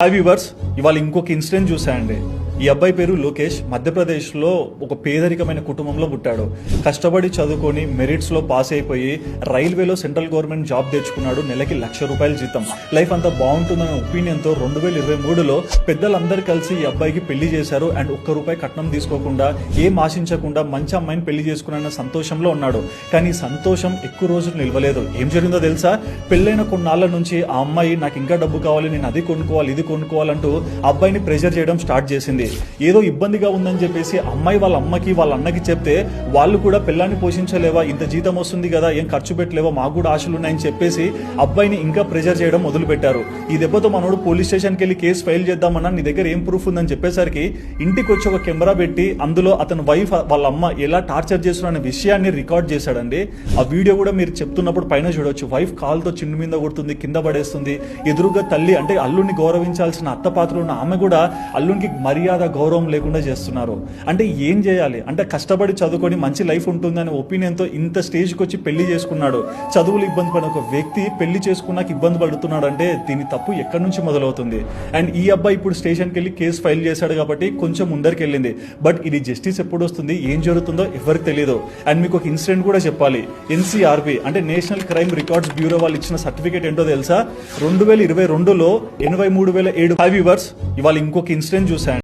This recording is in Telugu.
హాయ్ వ్యూవర్స్, ఇవాళ ఇంకొక ఇన్సిడెంట్ చూసాయండి. ఈ అబ్బాయి పేరు లోకేష్. మధ్యప్రదేశ్లో ఒక పేదరికమైన కుటుంబంలో పుట్టాడు. కష్టపడి చదువుకొని మెరిట్స్లో పాస్ అయిపోయి రైల్వేలో సెంట్రల్ గవర్నమెంట్ జాబ్ తెచ్చుకున్నాడు. నెలకి ₹1,00,000 జీతం. లైఫ్ అంతా బాగుంటుందనే ఒపీనియన్తో 2023లో పెద్దలందరూ కలిసి ఈ అబ్బాయికి పెళ్లి చేశారు. అండ్ ₹1 కట్నం తీసుకోకుండా, ఏం ఆశించకుండా మంచి అమ్మాయిని పెళ్లి చేసుకున్న సంతోషంలో ఉన్నాడు. కానీ సంతోషం ఎక్కువ రోజులు నిలవలేదు. ఏం జరిగిందో తెలుసా? పెళ్ళైన కొన్నాళ్ళ నుంచి ఆ అమ్మాయి నాకు ఇంకా డబ్బు కావాలి, నేను అది కొనుక్కోవాలి, ఇది కొనుక్కోవాలంటూ అబ్బాయిని ప్రెషర్ చేయడం స్టార్ట్ చేసింది. ఏదో ఇబ్బందిగా ఉందని చెప్పేసి అమ్మాయి వాళ్ళ అమ్మకి వాళ్ళ అన్నకి చెప్తే వాళ్ళు కూడా పిల్లాన్ని పోషించలేవా, ఇంత జీతం వస్తుంది కదా, ఏం ఖర్చు పెట్టలేవా, మాకు కూడా ఆశలు ఉన్నాయని చెప్పేసి అబ్బాయిని ఇంకా ప్రెషర్ చేయడం మొదలు పెట్టారు. ఈ దెబ్బతో మనోడు పోలీస్ స్టేషన్కి వెళ్ళి కేసు ఫైల్ చేద్దామన్నా నీ దగ్గర ఏం ప్రూఫ్ ఉందని చెప్పేసరికి ఇంటికి వచ్చి ఒక కెమెరా పెట్టి అందులో అతని వైఫ్ వాళ్ళ అమ్మ ఎలా టార్చర్ చేస్తున్న విషయాన్ని రికార్డ్ చేశాడండి. ఆ వీడియో కూడా మీరు చెప్తున్నప్పుడు పైన చూడొచ్చు. వైఫ్ కాల్తో చిండు మీద కొడుతుంది, కింద పడేస్తుంది. ఎదురుగా తల్లి అంటే అల్లుడిని గౌరవించాల్సిన అత్త పాత్ర ఉన్న ఆమె కూడా అల్లునికి మర్యాద గౌరవం లేకుండా చేస్తున్నారు. అంటే ఏం చేయాలి? అంటే కష్టపడి చదువుకొని మంచి లైఫ్ ఉంటుందనే ఒపీనియన్తో ఇంత స్టేజ్కి వచ్చి పెళ్లి చేసుకున్నాడు. చదువులు ఇబ్బంది పడిన ఒక వ్యక్తి పెళ్లి చేసుకున్నాక ఇబ్బంది పడుతున్నాడు అంటే దీని తప్పు ఎక్కడి నుంచి మొదలవుతుంది? అండ్ ఈ అబ్బాయి ఇప్పుడు స్టేషన్కి వెళ్ళి కేసు ఫైల్ చేశాడు కాబట్టి కొంచెం ముందరికి వెళ్ళింది. బట్ ఇది జస్టిస్ ఎప్పుడు వస్తుంది, ఏం జరుగుతుందో ఎవరికి తెలియదు. అండ్ మీకు ఒక ఇన్సిడెంట్ కూడా చెప్పాలి. NCRB అంటే నేషనల్ క్రైమ్ రికార్డ్స్ బ్యూరో వాళ్ళు ఇచ్చిన సర్టిఫికేట్ ఏంటో తెలుసా? 2022లో 83,007. హాయ్ వ్యూవర్స్, ఇవాళ ఇంకొక ఇన్సిడెంట్ చూసాను.